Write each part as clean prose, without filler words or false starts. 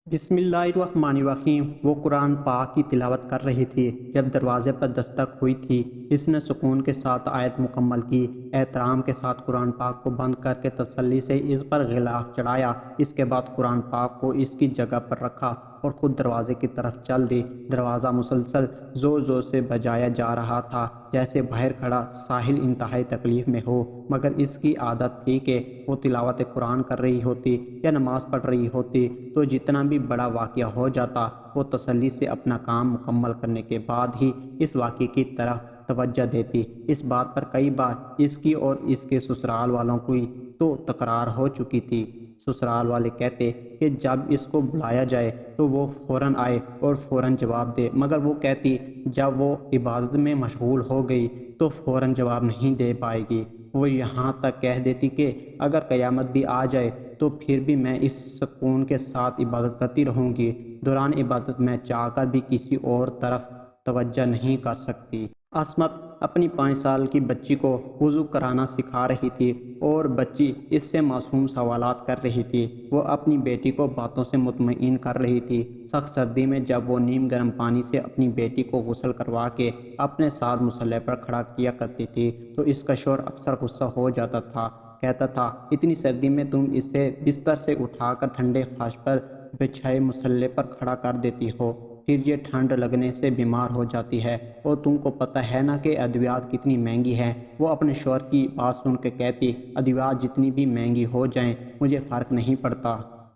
بسم اللہ الرحمن الرحیم۔ وہ قرآن پاک کی تلاوت کر رہی تھی جب دروازے پر دستک ہوئی تھی۔ اس نے سکون کے ساتھ آیت مکمل کی، احترام کے ساتھ قرآن پاک کو بند کر کے تسلی سے اس پر غلاف چڑھایا۔ اس کے بعد قرآن پاک کو اس کی جگہ پر رکھا اور خود دروازے کی طرف چل دی۔ دروازہ مسلسل زور زور سے بجایا جا رہا تھا، جیسے باہر کھڑا ساحل انتہائی تکلیف میں ہو، مگر اس کی عادت تھی کہ وہ تلاوت قرآن کر رہی ہوتی یا نماز پڑھ رہی ہوتی تو جتنا بھی بڑا واقعہ ہو جاتا، وہ تسلی سے اپنا کام مکمل کرنے کے بعد ہی اس واقعے کی طرف توجہ دیتی۔ اس بات پر کئی بار اس کی اور اس کے سسرال والوں کی تو تکرار ہو چکی تھی۔ سسرال والے کہتے کہ جب اس کو بلایا جائے تو وہ فوراً آئے اور فوراً جواب دے، مگر وہ کہتی جب وہ عبادت میں مشغول ہو گئی تو فوراً جواب نہیں دے پائے گی۔ وہ یہاں تک کہہ دیتی کہ اگر قیامت بھی آ جائے تو پھر بھی میں اس سکون کے ساتھ عبادت کرتی رہوں گی۔ دوران عبادت میں چاہ کر بھی کسی اور طرف توجہ نہیں کر سکتی۔ عصمت اپنی 5 سال کی بچی کو وضو کرانا سکھا رہی تھی اور بچی اس سے معصوم سوالات کر رہی تھی۔ وہ اپنی بیٹی کو باتوں سے مطمئن کر رہی تھی۔ سخت سردی میں جب وہ نیم گرم پانی سے اپنی بیٹی کو غسل کروا کے اپنے ساتھ مصلی پر کھڑا کیا کرتی تھی تو اس کا شوہر اکثر غصہ ہو جاتا تھا۔ کہتا تھا اتنی سردی میں تم اسے بستر سے اٹھا کر ٹھنڈے فرش پر بچھائے مصلی پر کھڑا کر دیتی ہو، پھر یہ ٹھنڈ لگنے سے بیمار ہو جاتی ہے، اور تم کو پتہ ہے نا کہ ادویات کتنی مہنگی ہیں۔ وہ اپنے شوہر کی بات سن کے کہتی ادویات جتنی بھی مہنگی ہو جائیں مجھے فرق نہیں پڑتا۔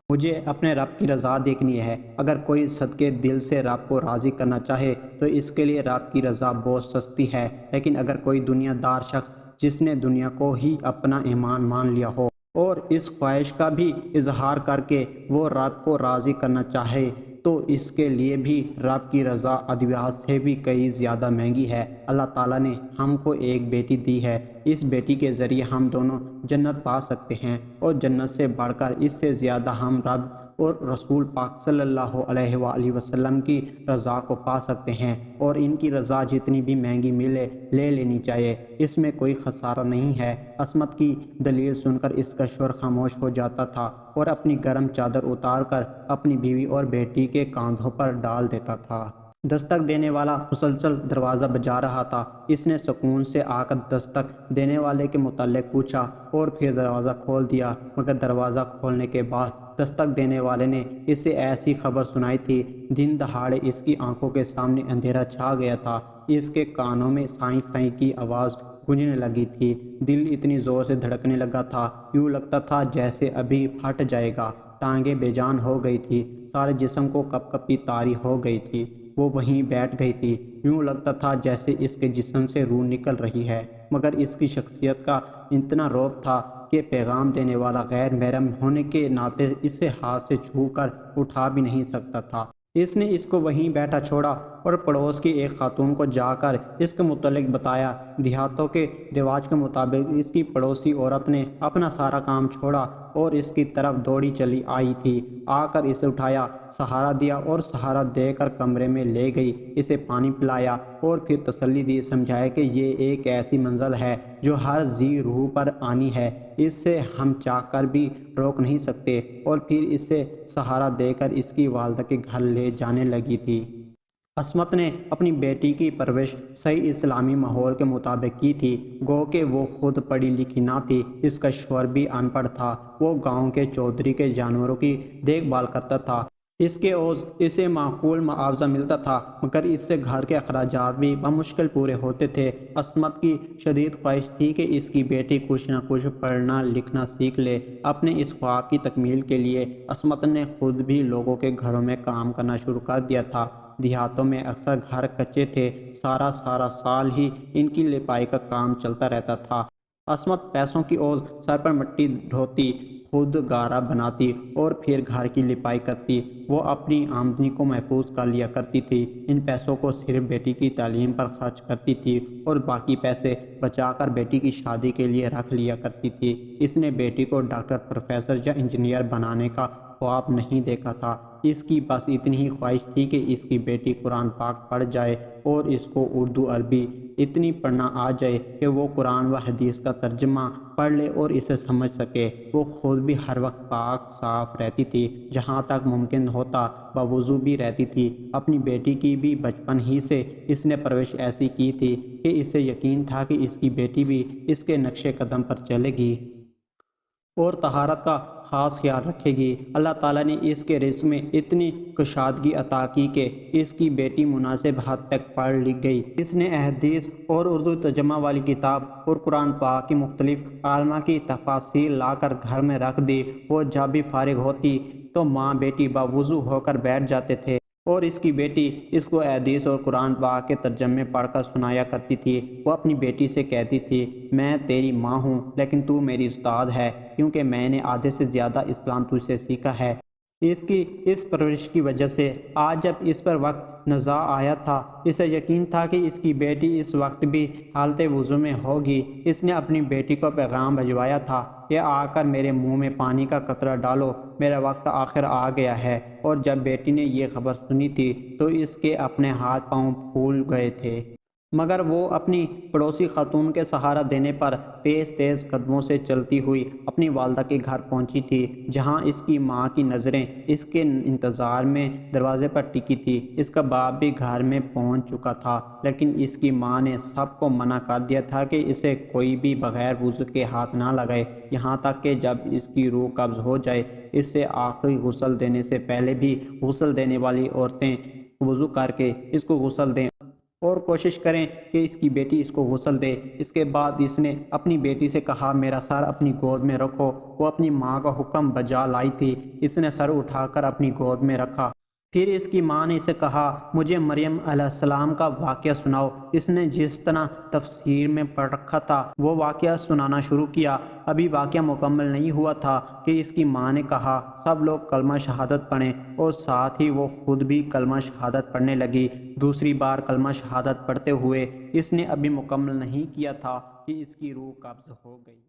مجھے اپنے رب کی رضا دیکھنی ہے۔ اگر کوئی صدقے دل سے رب کو راضی کرنا چاہے تو اس کے لیے رب کی رضا بہت سستی ہے، لیکن اگر کوئی دنیا دار شخص جس نے دنیا کو ہی اپنا ایمان مان لیا ہو اور اس خواہش کا بھی اظہار کر کے وہ رب کو راضی کرنا چاہے تو اس کے لیے بھی رب کی رضا ادویات سے بھی کئی زیادہ مہنگی ہے۔ اللہ تعالیٰ نے ہم کو ایک بیٹی دی ہے، اس بیٹی کے ذریعے ہم دونوں جنت پا سکتے ہیں، اور جنت سے بڑھ کر اس سے زیادہ ہم رب اور رسول پاک صلی اللہ علیہ وآلہ وسلم کی رضا کو پا سکتے ہیں، اور ان کی رضا جتنی بھی مہنگی ملے لے لینی چاہیے، اس میں کوئی خسارہ نہیں ہے۔ عصمت کی دلیل سن کر اس کا شوہر خاموش ہو جاتا تھا اور اپنی گرم چادر اتار کر اپنی بیوی اور بیٹی کے کاندھوں پر ڈال دیتا تھا۔ دستک دینے والا مسلسل دروازہ بجا رہا تھا۔ اس نے سکون سے آ کر دستک دینے والے کے متعلق پوچھا اور پھر دروازہ کھول دیا، مگر دروازہ کھولنے کے بعد دستک دینے والے نے اسے ایسی خبر سنائی تھی۔ دن دہاڑے اس کی آنکھوں کے سامنے اندھیرا چھا گیا تھا، اس کے کانوں میں سائیں سائیں کی آواز گونجنے لگی تھی، دل اتنی زور سے دھڑکنے لگا تھا یوں لگتا تھا جیسے ابھی پھٹ جائے گا، ٹانگیں بے جان ہو گئی تھی، سارے جسم کو کپ کپی طاری ہو گئی تھی۔ وہ وہیں بیٹھ گئی تھی، یوں لگتا تھا جیسے اس کے جسم سے روح نکل رہی ہے، مگر اس کی شخصیت کا اتنا رعب تھا کہ پیغام دینے والا غیر محرم ہونے کے ناطے اسے ہاتھ سے چھو کر اٹھا بھی نہیں سکتا تھا۔ اس نے اس کو وہیں بیٹھا چھوڑا اور پڑوس کی ایک خاتون کو جا کر اس کے متعلق بتایا۔ دیہاتوں کے رواج کے مطابق اس کی پڑوسی عورت نے اپنا سارا کام چھوڑا اور اس کی طرف دوڑی چلی آئی تھی، آ کر اسے اٹھایا، سہارا دیا اور سہارا دے کر کمرے میں لے گئی، اسے پانی پلایا اور پھر تسلی دی، سمجھایا کہ یہ ایک ایسی منزل ہے جو ہر ذی روح پر آنی ہے، اس سے ہم چاہ کر بھی روک نہیں سکتے، اور پھر اسے سہارا دے کر اس کی والدہ کے گھر لے جانے لگی تھی۔ عصمت نے اپنی بیٹی کی پرورش صحیح اسلامی ماحول کے مطابق کی تھی، گو کہ وہ خود پڑھی لکھی نہ تھی، اس کا شوہر بھی ان پڑھ تھا، وہ گاؤں کے چودھری کے جانوروں کی دیکھ بھال کرتا تھا، اس کے عوض اسے معقول معاوضہ ملتا تھا، مگر اس سے گھر کے اخراجات بھی بمشکل پورے ہوتے تھے۔ عصمت کی شدید خواہش تھی کہ اس کی بیٹی کچھ نہ کچھ پڑھنا لکھنا سیکھ لے۔ اپنے اس خواب کی تکمیل کے لیے عصمت نے خود بھی لوگوں کے گھروں میں کام کرنا شروع کر دیا تھا۔ دیہاتوں میں اکثر گھر کچے تھے، سارا سال ہی ان کی لپائی کا کام چلتا رہتا تھا۔ عصمت پیسوں کی عوض سر پر مٹی ڈھوتی، خود گارا بناتی اور پھر گھر کی لپائی کرتی۔ وہ اپنی آمدنی کو محفوظ کر لیا کرتی تھی، ان پیسوں کو صرف بیٹی کی تعلیم پر خرچ کرتی تھی اور باقی پیسے بچا کر بیٹی کی شادی کے لیے رکھ لیا کرتی تھی۔ اس نے بیٹی کو ڈاکٹر، پروفیسر یا انجینئر بنانے کا خواب نہیں دیکھا تھا، اس کی بس اتنی ہی خواہش تھی کہ اس کی بیٹی قرآن پاک پڑھ جائے اور اس کو اردو عربی اتنی پڑھنا آ جائے کہ وہ قرآن و حدیث کا ترجمہ پڑھ لے اور اسے سمجھ سکے۔ وہ خود بھی ہر وقت پاک صاف رہتی تھی، جہاں تک ممکن ہوتا باوضو بھی رہتی تھی۔ اپنی بیٹی کی بھی بچپن ہی سے اس نے پرورش ایسی کی تھی کہ اسے یقین تھا کہ اس کی بیٹی بھی اس کے نقش قدم پر چلے گی اور طہارت کا خاص خیال رکھے گی۔ اللہ تعالیٰ نے اس کے رزق میں اتنی کشادگی عطا کی کہ اس کی بیٹی مناسب حد تک پڑھ لکھ گئی۔ اس نے احادیث اور اردو ترجمہ والی کتاب اور قرآن پاک کی مختلف عالمہ کی تفاسیر لا کر گھر میں رکھ دی۔ وہ جب بھی فارغ ہوتی تو ماں بیٹی باوضو ہو کر بیٹھ جاتے تھے اور اس کی بیٹی اس کو احادیث اور قرآن پاک کے ترجمے پڑھ کر سنایا کرتی تھی۔ وہ اپنی بیٹی سے کہتی تھی، میں تیری ماں ہوں لیکن تو میری استاد ہے، کیونکہ میں نے آدھے سے زیادہ اسلام تجھ سے سیکھا ہے۔ اس کی اس پرورش کی وجہ سے آج جب اس پر وقت نزاع آیا تھا، اسے یقین تھا کہ اس کی بیٹی اس وقت بھی حالت وضو میں ہوگی۔ اس نے اپنی بیٹی کو پیغام بھجوایا تھا کہ آ کر میرے منہ میں پانی کا قطرہ ڈالو، میرا وقت آخر آ گیا ہے۔ اور جب بیٹی نے یہ خبر سنی تھی تو اس کے اپنے ہاتھ پاؤں پھول گئے تھے، مگر وہ اپنی پڑوسی خاتون کے سہارا دینے پر تیز تیز قدموں سے چلتی ہوئی اپنی والدہ کے گھر پہنچی تھی، جہاں اس کی ماں کی نظریں اس کے انتظار میں دروازے پر ٹکی تھی۔ اس کا باپ بھی گھر میں پہنچ چکا تھا، لیکن اس کی ماں نے سب کو منع کر دیا تھا کہ اسے کوئی بھی بغیر وضو کے ہاتھ نہ لگائے، یہاں تک کہ جب اس کی روح قبض ہو جائے اس سے آخری غسل دینے سے پہلے بھی غسل دینے والی عورتیں وضو کر کے اس کو غسل دیں اور کوشش کریں کہ اس کی بیٹی اس کو غسل دے۔ اس کے بعد اس نے اپنی بیٹی سے کہا، میرا سر اپنی گود میں رکھو۔ وہ اپنی ماں کا حکم بجا لائی تھی۔ اس نے سر اٹھا کر اپنی گود میں رکھا۔ پھر اس کی ماں نے اسے کہا، مجھے مریم علیہ السلام کا واقعہ سناؤ۔ اس نے جس طرح تفسیر میں پڑھ رکھا تھا وہ واقعہ سنانا شروع کیا۔ ابھی واقعہ مکمل نہیں ہوا تھا کہ اس کی ماں نے کہا، سب لوگ کلمہ شہادت پڑھیں، اور ساتھ ہی وہ خود بھی کلمہ شہادت پڑھنے لگی۔ دوسری بار کلمہ شہادت پڑھتے ہوئے اس نے ابھی مکمل نہیں کیا تھا کہ اس کی روح قبض ہو گئی۔